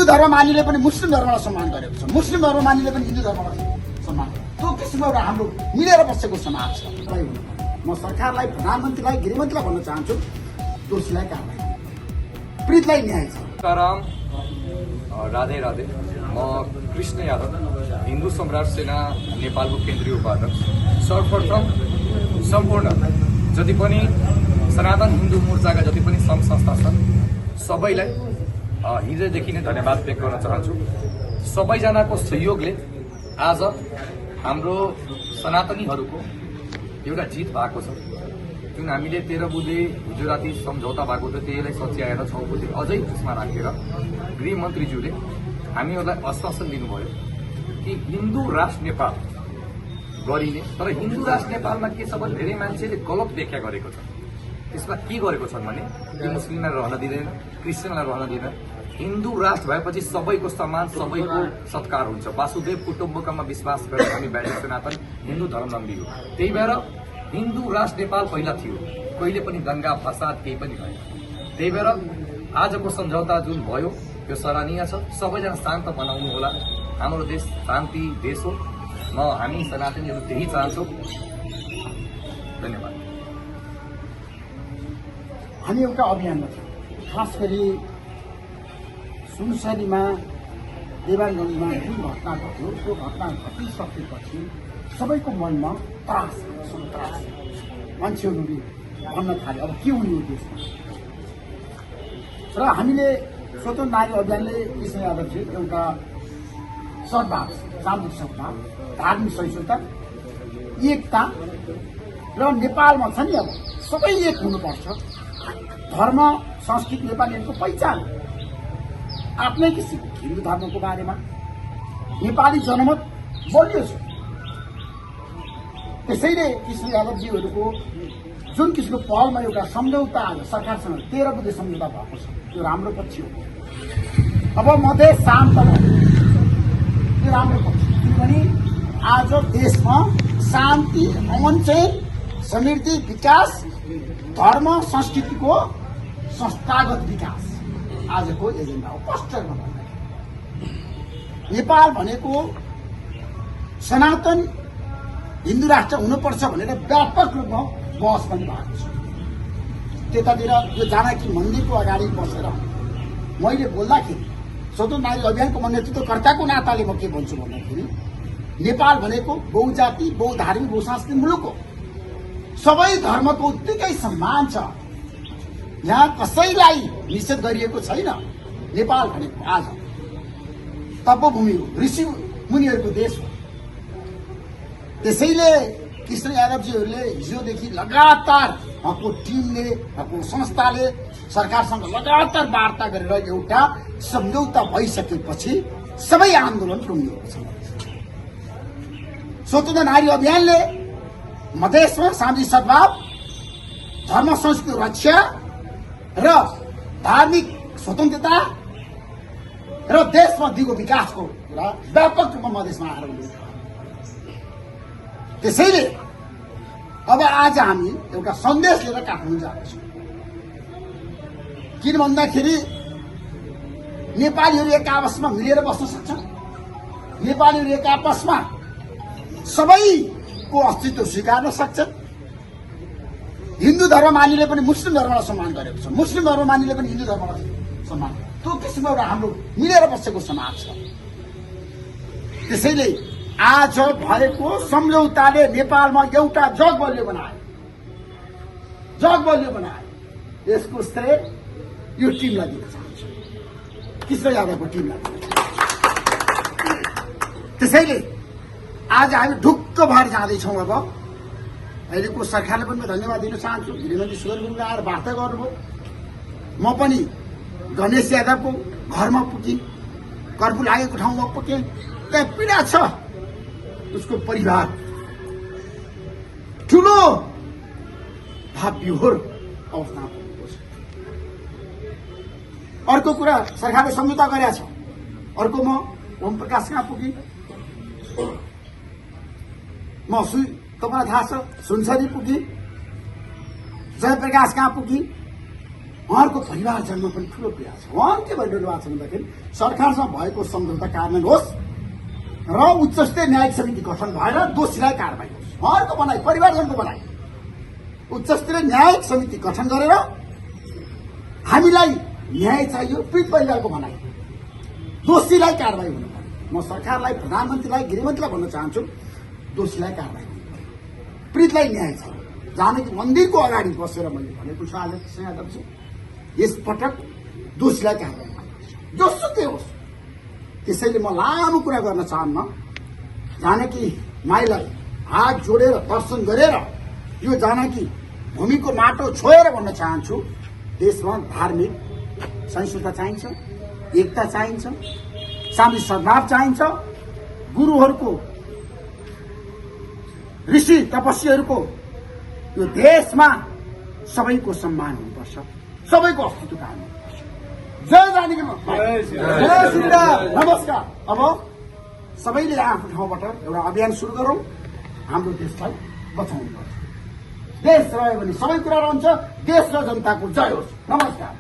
धर्म मानिले पनि मुस्लिम धर्मलाई सम्मान गरेको छ, मुस्लिम धर्म मानिले पनि हिन्दू धर्मलाई सम्मान गरेको छ। त्यो किसिमको एउटा हाम्रो मिलेर बसेको समाज छ। म सरकारलाई, प्रधानमन्त्रीलाई, गृहमन्त्रीलाई भन्न चाहन्छु, दोषीलाई कारवाही, पीडितलाई न्याय छ। राम राधे राधे। म कृष्ण यादव, हिन्दू सम्राट सेना नेपालको केन्द्रीय उपाध्यक्ष। सर्वप्रथम सम्पूर्ण जति पनि सनातन हिन्दू मोर्चाका जति पनि सङ्घ संस्था छन् सबैलाई हिजोदेखि नै धन्यवाद व्यक्त गर्न चाहन्छु। सबैजनाको सहयोगले आज हाम्रो सनातनीहरूको एउटा जित भएको छ। जुन हामीले 13 बुँदे हिजो राति सम्झौता भएको थियो त्यसलाई सच्याएर 6 बुँदे अझै त्यसमा राखेर गृहमन्त्रीज्यूले हामीहरूलाई आश्वासन दिनुभयो कि हिन्दू राष्ट्र नेपाल गरिने। तर हिन्दू राष्ट्र नेपालमा के छ भने धेरै मान्छेले गलत व्याख्या गरेको छ। त्यसमा के गरेको छन् भने कि मुस्लिमलाई रहन दिँदैन, क्रिस्चियनलाई रहन दिँदैन। हिन्दू राष्ट्र भएपछि सबैको सम्मान, सबैको सत्कार हुन्छ। वासुदेव कुटुम्बकममा विश्वास गरेर हामी वैदिक सनातन हिन्दू धर्मावलम्बी हो। त्यही भएर हिन्दू राष्ट्र नेपाल पहिला थियो, कहिले पनि दंगा फसाद केही पनि भएन। त्यही भएर आजको सम्झौता जुन भयो यो सराहनीय छ। सबैजना शान्त बनाउनु होला। हाम्रो देश शान्ति देश हो। हामी सनातनीहरू त्यही चाहन्छौँ। धन्यवाद। हामी एउटा अभियानमा छौँ, खास गरी सुनसरीमा देवानगञ्जमा जुन घटना घट्यो त्यो घटना घटिसकेपछि सबैको मनमा त्रास, सन्तास, मान्छेहरूले भन्न थाले अब के हुने हो देशमा। र हामीले स्वतन्त्र नारी अभियानले कृष्ण यादवजी एउटा सद्भाव, सामाजिक सद्भाव, धार्मिक सहिष्णुता, एकता र नेपालमा छ नि अब सबै एक हुनुपर्छ। धर्म संस्कृति नेपालीहरूको पहिचान आफ्नै किसिम हिन्दू धर्मको बारेमा नेपाली जनमत बलियो छ। त्यसैले कृष्ण यादवजीहरूको जुन किसिमको पहलमा एउटा सम्झौता आज सरकारसँग 13 बुँदे सम्झौता भएको छ त्यो राम्रो पक्ष हो। अब मधेस शान्त भयो, त्यो राम्रो पक्ष। किनभने आज देशमा शान्ति, अमन चैन, समृद्धि, विकास, धर्म संस्कृतिको संस्थागत विकास आजको एजेन्डा हो। स्पष्ट रूपमा नेपाल भनेको सनातन हिन्दू राष्ट्र हुनुपर्छ भनेर व्यापक रूपमा बहस पनि भएको छ। त्यतातिर यो जानकी मन्दिरको अगाडि बसेर मैले बोल्दाखेरि स्वतन्त्र नारी अभियानको नेतृत्वकर्ताको नाताले म के भन्छु भन्दाखेरि नेपाल भनेको बहुजाति, बहुधार्मिक, बहुसांस्कृतिक मुलुक हो। सबै धर्मको उत्तिकै सम्मान छ। यहाँ कसैलाई निषेध गरिएको छैन। नेपाल भनेको आज तपोभूमि हो, ऋषि मुनिहरूको देश हो। त्यसैले कृष्ण यादवजीहरूले हिजोदेखि लगातार उहाँको टिमले, उहाँको संस्थाले सरकारसँग लगातार वार्ता गरेर एउटा सम्झौता भइसकेपछि सबै आन्दोलन टुङ्गिएको छ। स्वतन्त्र नारी अभियानले मधेसमा सामाजिक सद्भाव, धर्म संस्कृति रक्षा र धार्मिक स्वतन्त्रता र देशमा दिगो विकासको कुरा व्यापक रूपमा मधेसमा आएर उनीहरू। त्यसैले अब आज हामी एउटा सन्देश लिएर काठमाडौँ जाँदैछौँ। किन भन्दाखेरि नेपालीहरू एक आपसमा मिलेर बस्न सक्छन्। नेपालीहरू एक आपसमा सबैको अस्तित्व स्वीकार्न सक्छन्। हिन्दू धर्म मानिले पनि मुस्लिम धर्मलाई सम्मान गरेको छ, मुस्लिम धर्म मानिले पनि हिन्दू धर्मलाई सम्मान। त्यो किसिमको एउटा हाम्रो मिलेर बसेको समाज छ। त्यसैले आज भएको सम्झौताले नेपालमा एउटा जग बलियो बनायो, जग बलियो बनायो। यसको श्रेय यो टिमलाई दिन चाहन्छु, कृष्ण यादवको टिमलाई। त्यसैले आज हामी ढुक्क भएर जाँदैछौँ। अब अहिलेको सरकारले पनि धन्यवाद दिन चाहन्छु। गृहमन्त्री सुरेन्द्र गुरुङले आएर वार्ता गर्नुभयो। म पनि गणेश यादवको घरमा पुगेँ, कर्फ्यू लागेको ठाउँमा पुगेँ। त्यहाँ पीडा छ, उसको परिवार ठुलो भावविह्वल अवस्थामा पुगेको छ। अर्को कुरा सरकारले सम्झौता गरेका छ। अर्को म ओम प्रकाश कहाँ पुगेँ, म तपाईँलाई थाहा छ सुनसरी पुगेँ, जयप्रकाश कहाँ पुगेँ, उहाँहरूको परिवारजनमा पनि ठुलो पीडा छ। उहाँहरू के भनिरहनु भएको छ भन्दाखेरि सरकारसँग भएको सम्झौता कार्यान्वयन होस् र उच्चस्तरीय न्यायिक समिति गठन भएर दोषीलाई कारबाही होस्। उहाँहरूको भनाइ, परिवारजनको भनाइ, उच्चस्तरीय न्यायिक समिति गठन गरेर हामीलाई न्याय चाहियो। पीडित परिवारको भनाइ, दोषीलाई कारबाही हुनु पर्यो। म सरकारलाई, प्रधानमन्त्रीलाई, गृहमन्त्रीलाई भन्न चाहन्छु, दोषीलाई कारबाही हुनु पर्यो, पीडितलाई न्याय चाहियो। जानकी मन्दिरको अगाडि बसेर मैले भनेको छु आज सिंहदर्श, यसपटक दोषीलाई कारबाही गर्नुपर्छ, जोसुकै होस्। त्यसैले म लामो कुरा गर्न चाहन्न, जानकी माईलाई हात जोडेर दर्शन गरेर यो जानकी भूमिको माटो छोएर भन्न चाहन्छु, देशमा धार्मिक सहिष्णुता चाहिन्छ, एकता चाहिन्छ, सामाजिक सद्भाव चाहिन्छ, गुरुहरूको, ऋषि तपस्वीहरूको यो देशमा सबैको सम्मान हुनुपर्छ, सबैको अस्तित्व कायम हुनुपर्छ। जय जानकी माँ, जय श्रीराम, नमस्कार। अब सबैले आफ्नो ठाउँबाट एउटा अभियान सुरु गरौँ, हाम्रो देशलाई बचाउनुपर्छ। देश रह्यो भने सबै कुरा रहन्छ। देश र जनताको जय होस्। नमस्कार।